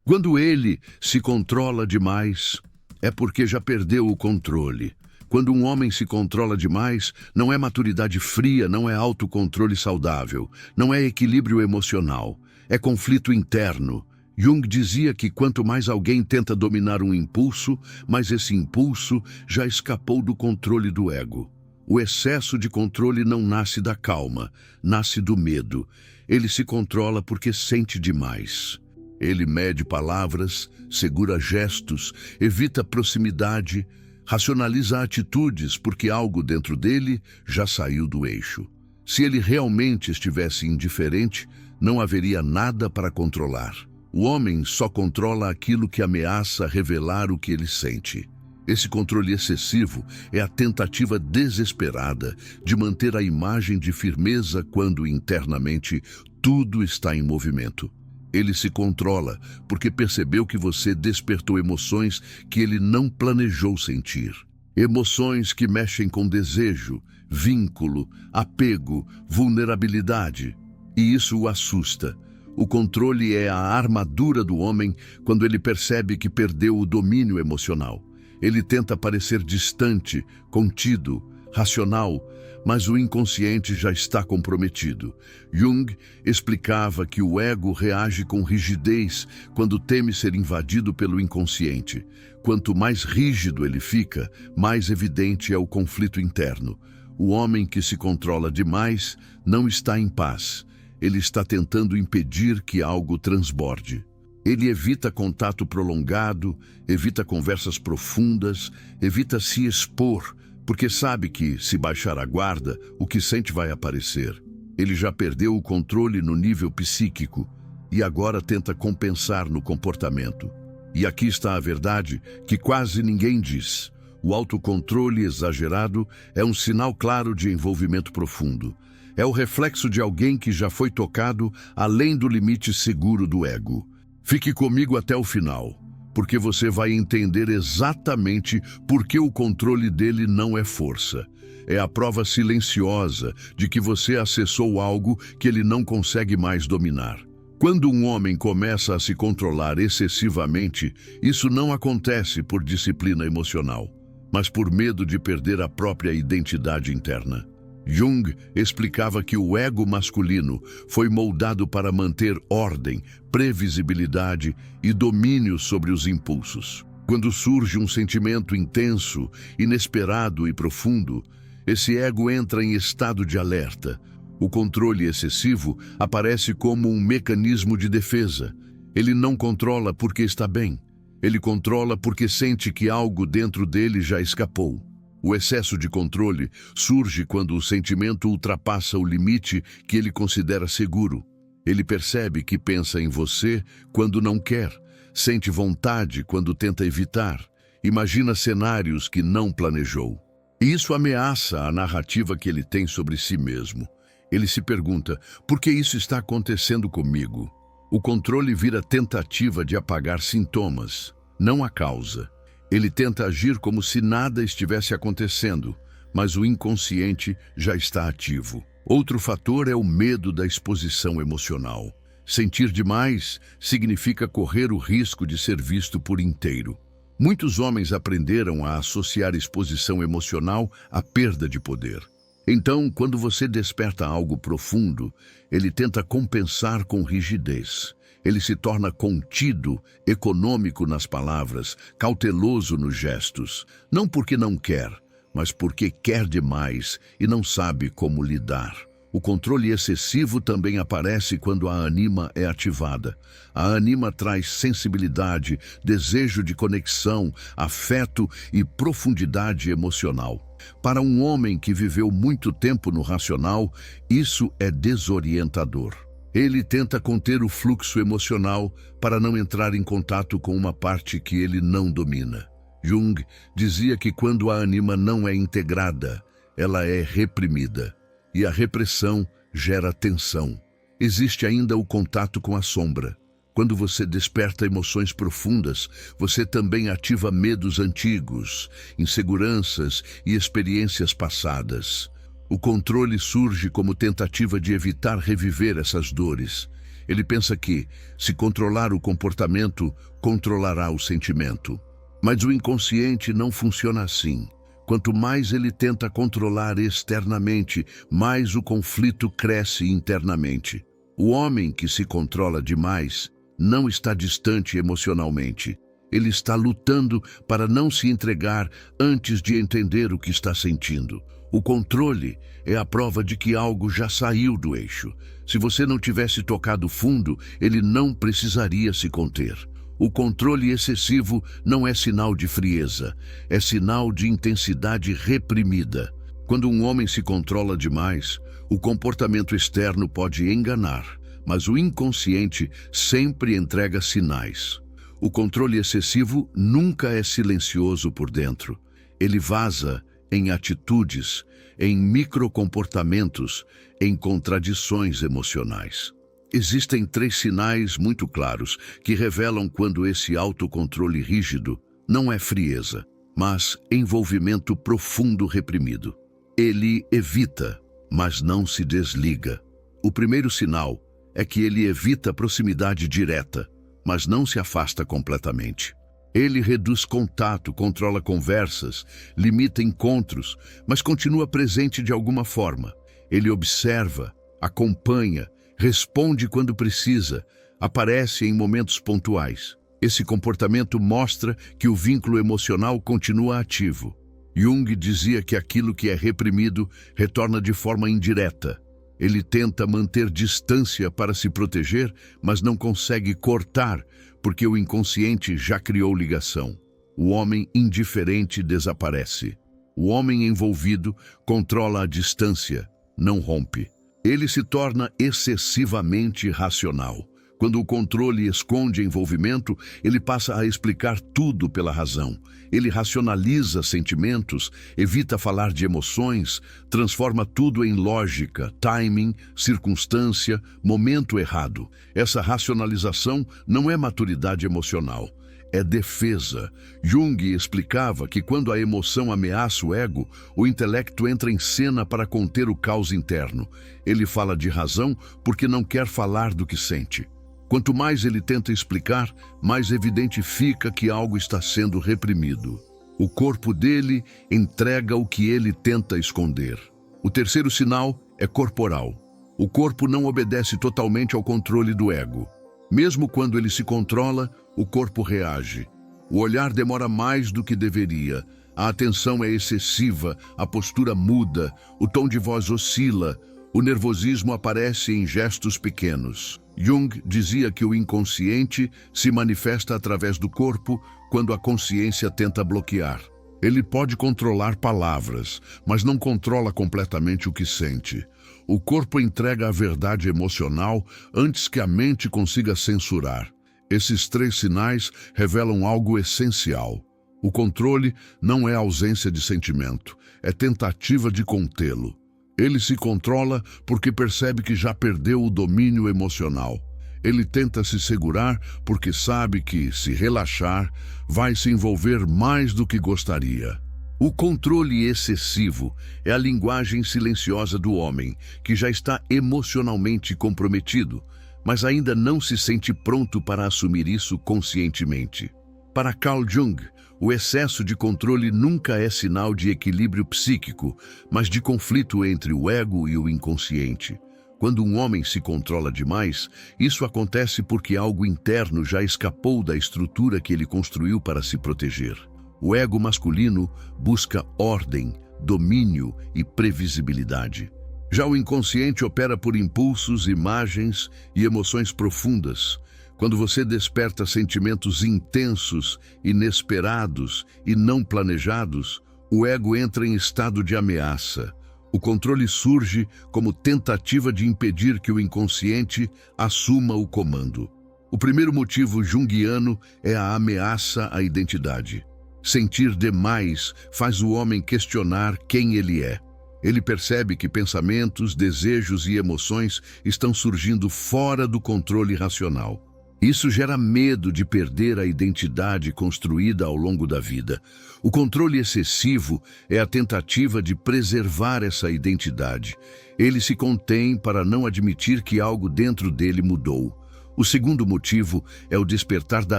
Quando ele se controla demais, é porque já perdeu o controle. Quando um homem se controla demais, não é maturidade fria, não é autocontrole saudável, não é equilíbrio emocional, é conflito interno. Jung dizia que quanto mais alguém tenta dominar um impulso, mais esse impulso já escapou do controle do ego. O excesso de controle não nasce da calma, nasce do medo. Ele se controla porque sente demais. Ele mede palavras, segura gestos, evita proximidade, racionaliza atitudes porque algo dentro dele já saiu do eixo. Se ele realmente estivesse indiferente, não haveria nada para controlar. O homem só controla aquilo que ameaça revelar o que ele sente. Esse controle excessivo é a tentativa desesperada de manter a imagem de firmeza quando internamente tudo está em movimento. Ele se controla porque percebeu que você despertou emoções que ele não planejou sentir. Emoções que mexem com desejo, vínculo, apego, vulnerabilidade. E isso o assusta. O controle é a armadura do homem quando ele percebe que perdeu o domínio emocional. Ele tenta parecer distante, contido, racional, mas o inconsciente já está comprometido. Jung explicava que o ego reage com rigidez quando teme ser invadido pelo inconsciente. Quanto mais rígido ele fica, mais evidente é o conflito interno. O homem que se controla demais não está em paz. Ele está tentando impedir que algo transborde. Ele evita contato prolongado, evita conversas profundas, evita se expor, porque sabe que, se baixar a guarda, o que sente vai aparecer. Ele já perdeu o controle no nível psíquico e agora tenta compensar no comportamento. E aqui está a verdade que quase ninguém diz. O autocontrole exagerado é um sinal claro de envolvimento profundo. É o reflexo de alguém que já foi tocado além do limite seguro do ego. Fique comigo até o final, porque você vai entender exatamente por que o controle dele não é força. É a prova silenciosa de que você acessou algo que ele não consegue mais dominar. Quando um homem começa a se controlar excessivamente, isso não acontece por disciplina emocional, mas por medo de perder a própria identidade interna. Jung explicava que o ego masculino foi moldado para manter ordem, previsibilidade e domínio sobre os impulsos. Quando surge um sentimento intenso, inesperado e profundo, esse ego entra em estado de alerta. O controle excessivo aparece como um mecanismo de defesa. Ele não controla porque está bem. Ele controla porque sente que algo dentro dele já escapou. O excesso de controle surge quando o sentimento ultrapassa o limite que ele considera seguro. Ele percebe que pensa em você quando não quer, sente vontade quando tenta evitar, imagina cenários que não planejou. E isso ameaça a narrativa que ele tem sobre si mesmo. Ele se pergunta, por que isso está acontecendo comigo? O controle vira tentativa de apagar sintomas, não a causa. Ele tenta agir como se nada estivesse acontecendo, mas o inconsciente já está ativo. Outro fator é o medo da exposição emocional. Sentir demais significa correr o risco de ser visto por inteiro. Muitos homens aprenderam a associar exposição emocional à perda de poder. Então, quando você desperta algo profundo, ele tenta compensar com rigidez. Ele se torna contido, econômico nas palavras, cauteloso nos gestos, não porque não quer, mas porque quer demais e não sabe como lidar. O controle excessivo também aparece quando a anima é ativada. A anima traz sensibilidade, desejo de conexão, afeto e profundidade emocional. Para um homem que viveu muito tempo no racional, isso é desorientador. Ele tenta conter o fluxo emocional para não entrar em contato com uma parte que ele não domina. Jung dizia que quando a anima não é integrada, ela é reprimida. E a repressão gera tensão. Existe ainda o contato com a sombra. Quando você desperta emoções profundas, você também ativa medos antigos, inseguranças e experiências passadas. O controle surge como tentativa de evitar reviver essas dores. Ele pensa que, se controlar o comportamento, controlará o sentimento. Mas o inconsciente não funciona assim. Quanto mais ele tenta controlar externamente, mais o conflito cresce internamente. O homem que se controla demais não está distante emocionalmente. Ele está lutando para não se entregar antes de entender o que está sentindo. O controle é a prova de que algo já saiu do eixo. Se você não tivesse tocado fundo, ele não precisaria se conter. O controle excessivo não é sinal de frieza, é sinal de intensidade reprimida. Quando um homem se controla demais, o comportamento externo pode enganar, mas o inconsciente sempre entrega sinais. O controle excessivo nunca é silencioso por dentro. Ele vaza em atitudes, em microcomportamentos, em contradições emocionais. Existem 3 sinais muito claros que revelam quando esse autocontrole rígido não é frieza, mas envolvimento profundo reprimido. Ele evita, mas não se desliga. O primeiro sinal é que ele evita proximidade direta, mas não se afasta completamente. Ele reduz contato, controla conversas, limita encontros, mas continua presente de alguma forma. Ele observa, acompanha, responde quando precisa, aparece em momentos pontuais. Esse comportamento mostra que o vínculo emocional continua ativo. Jung dizia que aquilo que é reprimido retorna de forma indireta. Ele tenta manter distância para se proteger, mas não consegue cortar, porque o inconsciente já criou ligação. O homem indiferente desaparece. O homem envolvido controla a distância, não rompe. Ele se torna excessivamente racional. Quando o controle esconde envolvimento, ele passa a explicar tudo pela razão. Ele racionaliza sentimentos, evita falar de emoções, transforma tudo em lógica, timing, circunstância, momento errado. Essa racionalização não é maturidade emocional, é defesa. Jung explicava que quando a emoção ameaça o ego, o intelecto entra em cena para conter o caos interno. Ele fala de razão porque não quer falar do que sente. Quanto mais ele tenta explicar, mais evidente fica que algo está sendo reprimido. O corpo dele entrega o que ele tenta esconder. O terceiro sinal é corporal. O corpo não obedece totalmente ao controle do ego. Mesmo quando ele se controla, o corpo reage. O olhar demora mais do que deveria. A atenção é excessiva, a postura muda, o tom de voz oscila, o nervosismo aparece em gestos pequenos. Jung dizia que o inconsciente se manifesta através do corpo quando a consciência tenta bloquear. Ele pode controlar palavras, mas não controla completamente o que sente. O corpo entrega a verdade emocional antes que a mente consiga censurar. Esses 3 sinais revelam algo essencial. O controle não é ausência de sentimento, é tentativa de contê-lo. Ele se controla porque percebe que já perdeu o domínio emocional. Ele tenta se segurar porque sabe que, se relaxar, vai se envolver mais do que gostaria. O controle excessivo é a linguagem silenciosa do homem, que já está emocionalmente comprometido, mas ainda não se sente pronto para assumir isso conscientemente. Para Carl Jung, o excesso de controle nunca é sinal de equilíbrio psíquico, mas de conflito entre o ego e o inconsciente. Quando um homem se controla demais, isso acontece porque algo interno já escapou da estrutura que ele construiu para se proteger. O ego masculino busca ordem, domínio e previsibilidade. Já o inconsciente opera por impulsos, imagens e emoções profundas. Quando você desperta sentimentos intensos, inesperados e não planejados, o ego entra em estado de ameaça. O controle surge como tentativa de impedir que o inconsciente assuma o comando. O primeiro motivo junguiano é a ameaça à identidade. Sentir demais faz o homem questionar quem ele é. Ele percebe que pensamentos, desejos e emoções estão surgindo fora do controle racional. Isso gera medo de perder a identidade construída ao longo da vida. O controle excessivo é a tentativa de preservar essa identidade. Ele se contém para não admitir que algo dentro dele mudou. O segundo motivo é o despertar da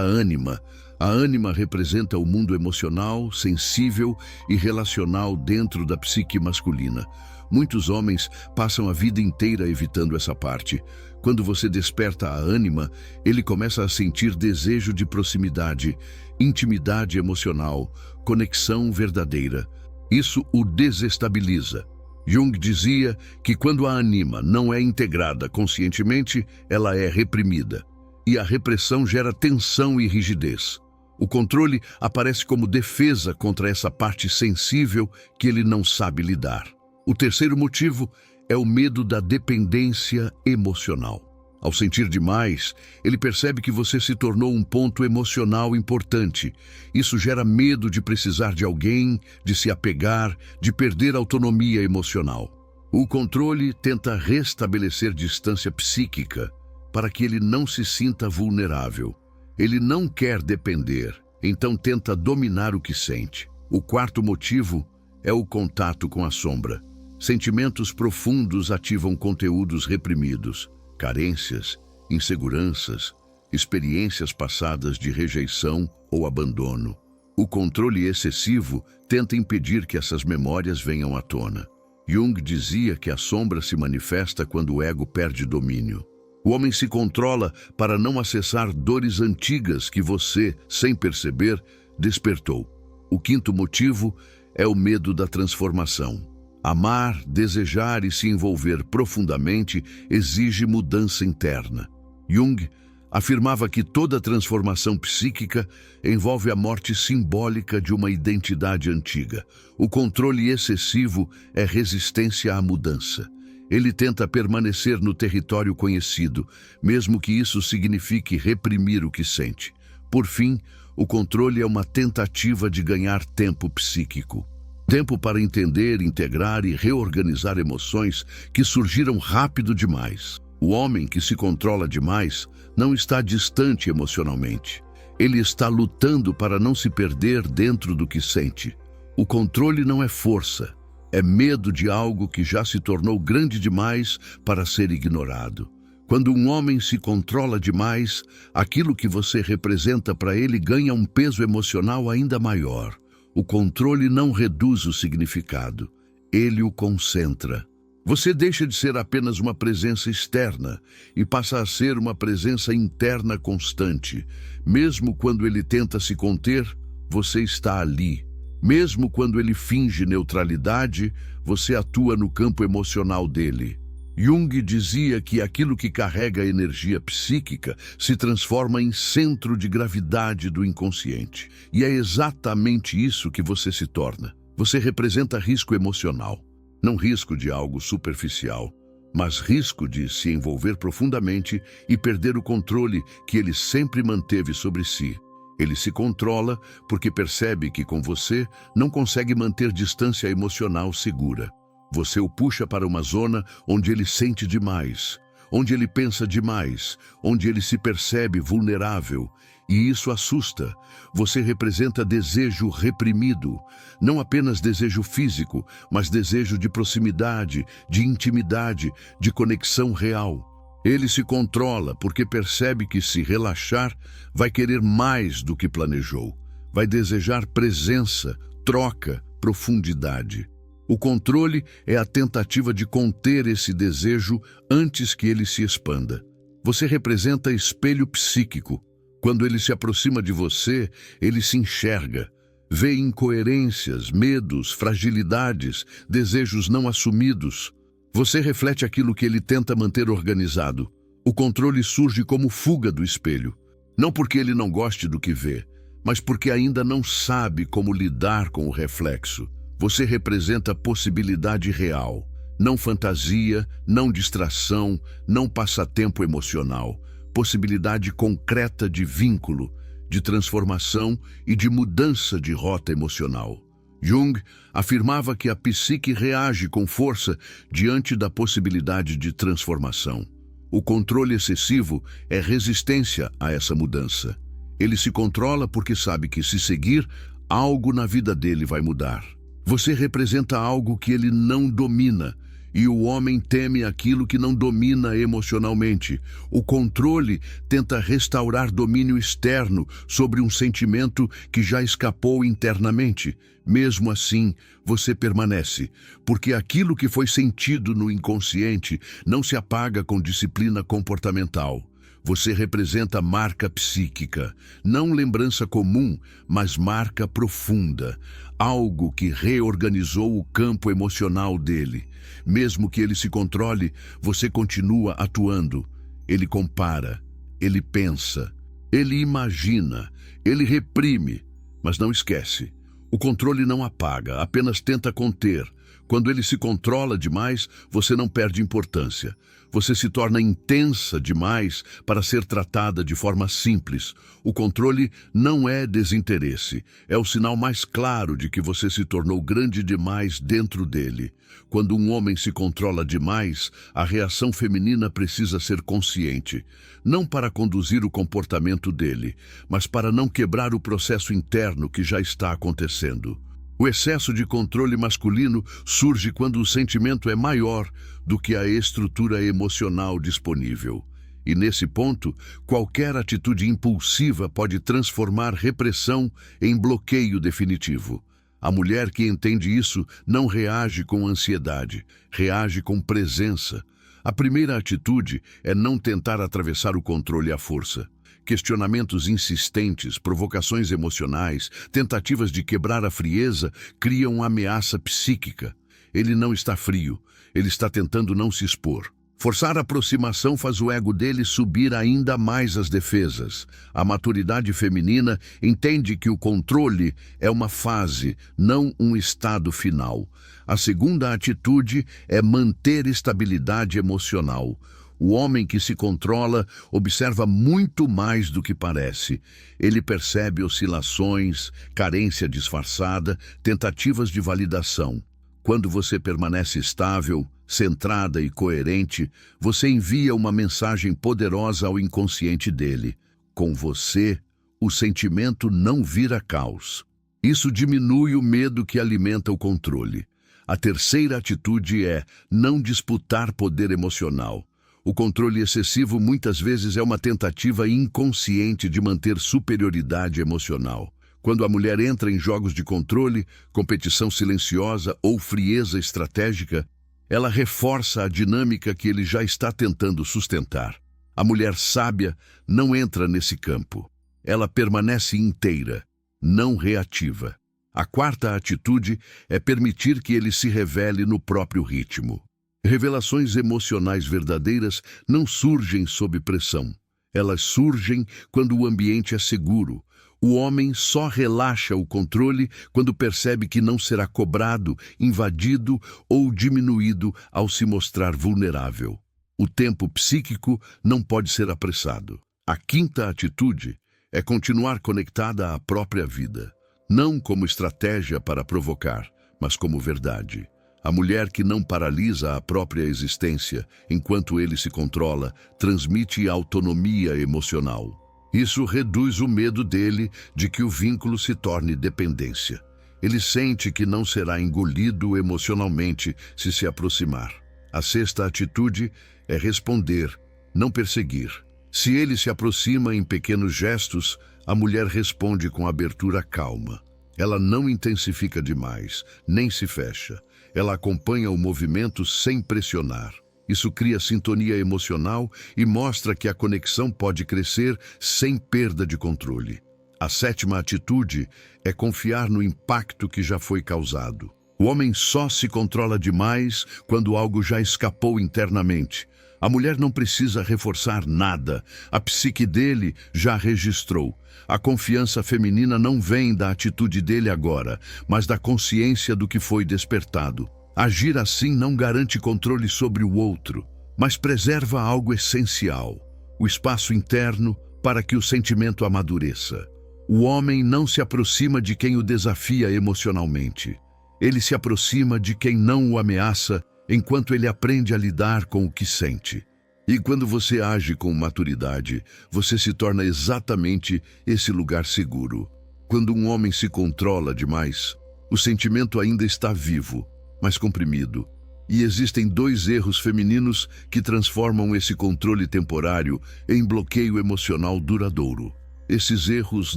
ânima. A ânima representa o mundo emocional, sensível e relacional dentro da psique masculina. Muitos homens passam a vida inteira evitando essa parte. Quando você desperta a ânima, ele começa a sentir desejo de proximidade, intimidade emocional, conexão verdadeira. Isso o desestabiliza. Jung dizia que quando a ânima não é integrada conscientemente, ela é reprimida. E a repressão gera tensão e rigidez. O controle aparece como defesa contra essa parte sensível que ele não sabe lidar. O terceiro motivo é o medo da dependência emocional. Ao sentir demais, ele percebe que você se tornou um ponto emocional importante. Isso gera medo de precisar de alguém, de se apegar, de perder autonomia emocional. O controle tenta restabelecer distância psíquica para que ele não se sinta vulnerável. Ele não quer depender, então tenta dominar o que sente. O quarto motivo é o contato com a sombra. Sentimentos profundos ativam conteúdos reprimidos. Carências, inseguranças, experiências passadas de rejeição ou abandono. O controle excessivo tenta impedir que essas memórias venham à tona. Jung dizia que a sombra se manifesta quando o ego perde domínio. O homem se controla para não acessar dores antigas que você, sem perceber, despertou. O quinto motivo é o medo da transformação. Amar, desejar e se envolver profundamente exige mudança interna. Jung afirmava que toda transformação psíquica envolve a morte simbólica de uma identidade antiga. O controle excessivo é resistência à mudança. Ele tenta permanecer no território conhecido, mesmo que isso signifique reprimir o que sente. Por fim, o controle é uma tentativa de ganhar tempo psíquico. Tempo para entender, integrar e reorganizar emoções que surgiram rápido demais. O homem que se controla demais não está distante emocionalmente. Ele está lutando para não se perder dentro do que sente. O controle não é força, é medo de algo que já se tornou grande demais para ser ignorado. Quando um homem se controla demais, aquilo que você representa para ele ganha um peso emocional ainda maior. O controle não reduz o significado, ele o concentra. Você deixa de ser apenas uma presença externa e passa a ser uma presença interna constante. Mesmo quando ele tenta se conter, você está ali. Mesmo quando ele finge neutralidade, você atua no campo emocional dele. Jung dizia que aquilo que carrega a energia psíquica se transforma em centro de gravidade do inconsciente. E é exatamente isso que você se torna. Você representa risco emocional. Não risco de algo superficial, mas risco de se envolver profundamente e perder o controle que ele sempre manteve sobre si. Ele se controla porque percebe que com você não consegue manter distância emocional segura. Você o puxa para uma zona onde ele sente demais, onde ele pensa demais, onde ele se percebe vulnerável. E isso assusta. Você representa desejo reprimido, não apenas desejo físico, mas desejo de proximidade, de intimidade, de conexão real. Ele se controla porque percebe que se relaxar, vai querer mais do que planejou. Vai desejar presença, troca, profundidade. O controle é a tentativa de conter esse desejo antes que ele se expanda. Você representa espelho psíquico. Quando ele se aproxima de você, ele se enxerga, vê incoerências, medos, fragilidades, desejos não assumidos. Você reflete aquilo que ele tenta manter organizado. O controle surge como fuga do espelho. Não porque ele não goste do que vê, mas porque ainda não sabe como lidar com o reflexo. Você representa possibilidade real, não fantasia, não distração, não passatempo emocional. Possibilidade concreta de vínculo, de transformação e de mudança de rota emocional. Jung afirmava que a psique reage com força diante da possibilidade de transformação. O controle excessivo é resistência a essa mudança. Ele se controla porque sabe que, se seguir, algo na vida dele vai mudar. Você representa algo que ele não domina, E o homem teme aquilo que não domina emocionalmente. O controle tenta restaurar domínio externo sobre um sentimento que já escapou internamente. Mesmo assim, você permanece, porque aquilo que foi sentido no inconsciente não se apaga com disciplina comportamental. Você representa marca psíquica, não lembrança comum, mas marca profunda, algo que reorganizou o campo emocional dele. Mesmo que ele se controle, você continua atuando. Ele compara, ele pensa, ele imagina, ele reprime, mas não esquece. O controle não apaga, apenas tenta conter. Quando ele se controla demais, você não perde importância. Você se torna intensa demais para ser tratada de forma simples. O controle não é desinteresse. É o sinal mais claro de que você se tornou grande demais dentro dele. Quando um homem se controla demais, a reação feminina precisa ser consciente. Não para conduzir o comportamento dele, mas para não quebrar o processo interno que já está acontecendo. O excesso de controle masculino surge quando o sentimento é maior do que a estrutura emocional disponível. E nesse ponto, qualquer atitude impulsiva pode transformar repressão em bloqueio definitivo. A mulher que entende isso não reage com ansiedade, reage com presença. A primeira atitude é não tentar atravessar o controle à força. Questionamentos insistentes, provocações emocionais, tentativas de quebrar a frieza criam uma ameaça psíquica. Ele não está frio, ele está tentando não se expor. Forçar a aproximação faz o ego dele subir ainda mais as defesas. A maturidade feminina entende que o controle é uma fase, não um estado final. A segunda atitude é manter estabilidade emocional. O homem que se controla observa muito mais do que parece. Ele percebe oscilações, carência disfarçada, tentativas de validação. Quando você permanece estável, centrada e coerente, você envia uma mensagem poderosa ao inconsciente dele. Com você, o sentimento não vira caos. Isso diminui o medo que alimenta o controle. A terceira atitude é não disputar poder emocional. O controle excessivo muitas vezes é uma tentativa inconsciente de manter superioridade emocional. Quando a mulher entra em jogos de controle, competição silenciosa ou frieza estratégica, ela reforça a dinâmica que ele já está tentando sustentar. A mulher sábia não entra nesse campo. Ela permanece inteira, não reativa. A quarta atitude é permitir que ele se revele no próprio ritmo. Revelações emocionais verdadeiras não surgem sob pressão. Elas surgem quando o ambiente é seguro. O homem só relaxa o controle quando percebe que não será cobrado, invadido ou diminuído ao se mostrar vulnerável. O tempo psíquico não pode ser apressado. A quinta atitude é continuar conectada à própria vida, não como estratégia para provocar, mas como verdade. A mulher que não paralisa a própria existência enquanto ele se controla, transmite autonomia emocional. Isso reduz o medo dele de que o vínculo se torne dependência. Ele sente que não será engolido emocionalmente se aproximar. A sexta atitude é responder, não perseguir. Se ele se aproxima em pequenos gestos, a mulher responde com abertura calma. Ela não intensifica demais, nem se fecha. Ela acompanha o movimento sem pressionar. Isso cria sintonia emocional e mostra que a conexão pode crescer sem perda de controle. A sétima atitude é confiar no impacto que já foi causado. O homem só se controla demais quando algo já escapou internamente. A mulher não precisa reforçar nada. A psique dele já registrou. A confiança feminina não vem da atitude dele agora, mas da consciência do que foi despertado. Agir assim não garante controle sobre o outro, mas preserva algo essencial, o espaço interno para que o sentimento amadureça. O homem não se aproxima de quem o desafia emocionalmente. Ele se aproxima de quem não o ameaça enquanto ele aprende a lidar com o que sente. E quando você age com maturidade, você se torna exatamente esse lugar seguro. Quando um homem se controla demais, o sentimento ainda está vivo, mas comprimido. E existem dois erros femininos que transformam esse controle temporário em bloqueio emocional duradouro. Esses erros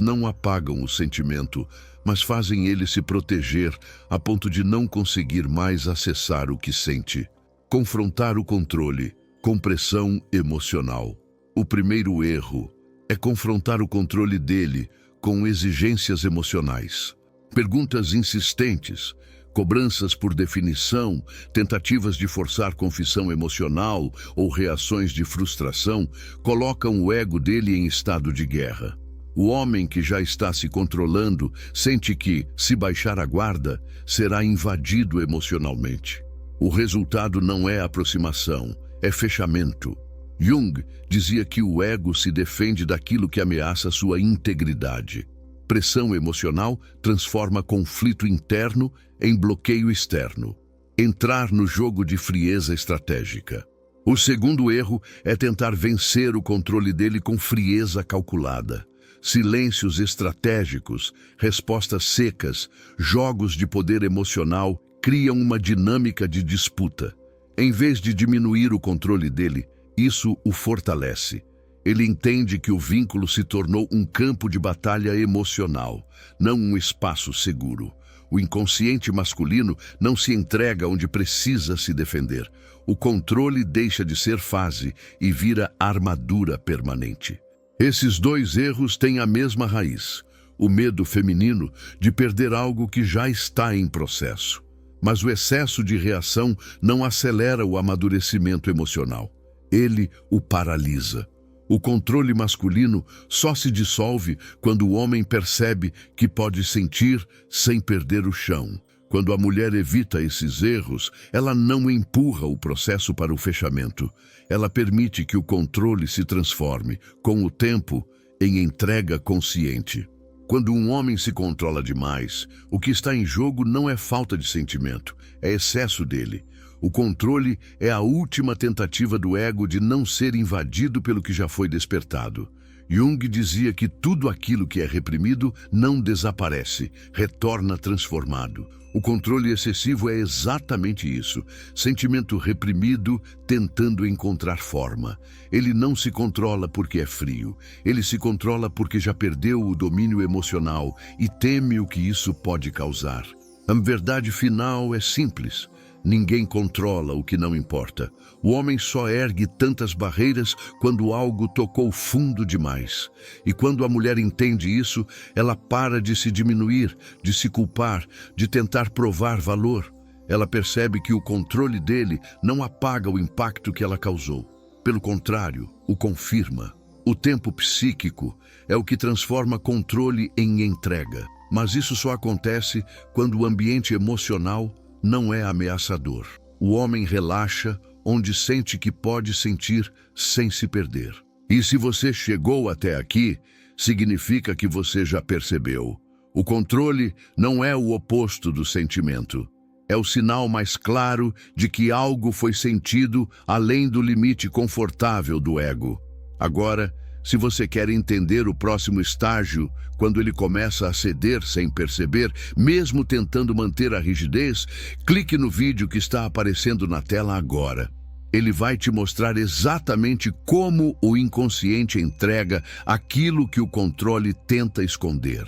não apagam o sentimento, mas fazem ele se proteger a ponto de não conseguir mais acessar o que sente. Confrontar o controle com pressão emocional. O primeiro erro é confrontar o controle dele com exigências emocionais. Perguntas insistentes, cobranças por definição, tentativas de forçar confissão emocional ou reações de frustração colocam o ego dele em estado de guerra. O homem que já está se controlando sente que, se baixar a guarda, será invadido emocionalmente. O resultado não é aproximação, é fechamento. Jung dizia que o ego se defende daquilo que ameaça sua integridade. Pressão emocional transforma conflito interno em bloqueio externo. Entrar no jogo de frieza estratégica. O segundo erro é tentar vencer o controle dele com frieza calculada. Silêncios estratégicos, respostas secas, jogos de poder emocional criam uma dinâmica de disputa. Em vez de diminuir o controle dele, isso o fortalece. Ele entende que o vínculo se tornou um campo de batalha emocional, não um espaço seguro. O inconsciente masculino não se entrega onde precisa se defender. O controle deixa de ser fase e vira armadura permanente. Esses dois erros têm a mesma raiz, o medo feminino de perder algo que já está em processo. Mas o excesso de reação não acelera o amadurecimento emocional. Ele o paralisa. O controle masculino só se dissolve quando o homem percebe que pode sentir sem perder o chão. Quando a mulher evita esses erros, ela não empurra o processo para o fechamento. Ela permite que o controle se transforme, com o tempo, em entrega consciente. Quando um homem se controla demais, o que está em jogo não é falta de sentimento, é excesso dele. O controle é a última tentativa do ego de não ser invadido pelo que já foi despertado. Jung dizia que tudo aquilo que é reprimido não desaparece, retorna transformado. O controle excessivo é exatamente isso, sentimento reprimido tentando encontrar forma. Ele não se controla porque é frio, ele se controla porque já perdeu o domínio emocional e teme o que isso pode causar. A verdade final é simples. Ninguém controla o que não importa. O homem só ergue tantas barreiras quando algo tocou fundo demais. E quando a mulher entende isso, ela para de se diminuir, de se culpar, de tentar provar valor. Ela percebe que o controle dele não apaga o impacto que ela causou. Pelo contrário, o confirma. O tempo psíquico é o que transforma controle em entrega. Mas isso só acontece quando o ambiente emocional não é ameaçador. O homem relaxa onde sente que pode sentir sem se perder. E se você chegou até aqui, significa que você já percebeu. O controle não é o oposto do sentimento. É o sinal mais claro de que algo foi sentido além do limite confortável do ego. Agora, se você quer entender o próximo estágio, quando ele começa a ceder sem perceber, mesmo tentando manter a rigidez, clique no vídeo que está aparecendo na tela agora. Ele vai te mostrar exatamente como o inconsciente entrega aquilo que o controle tenta esconder.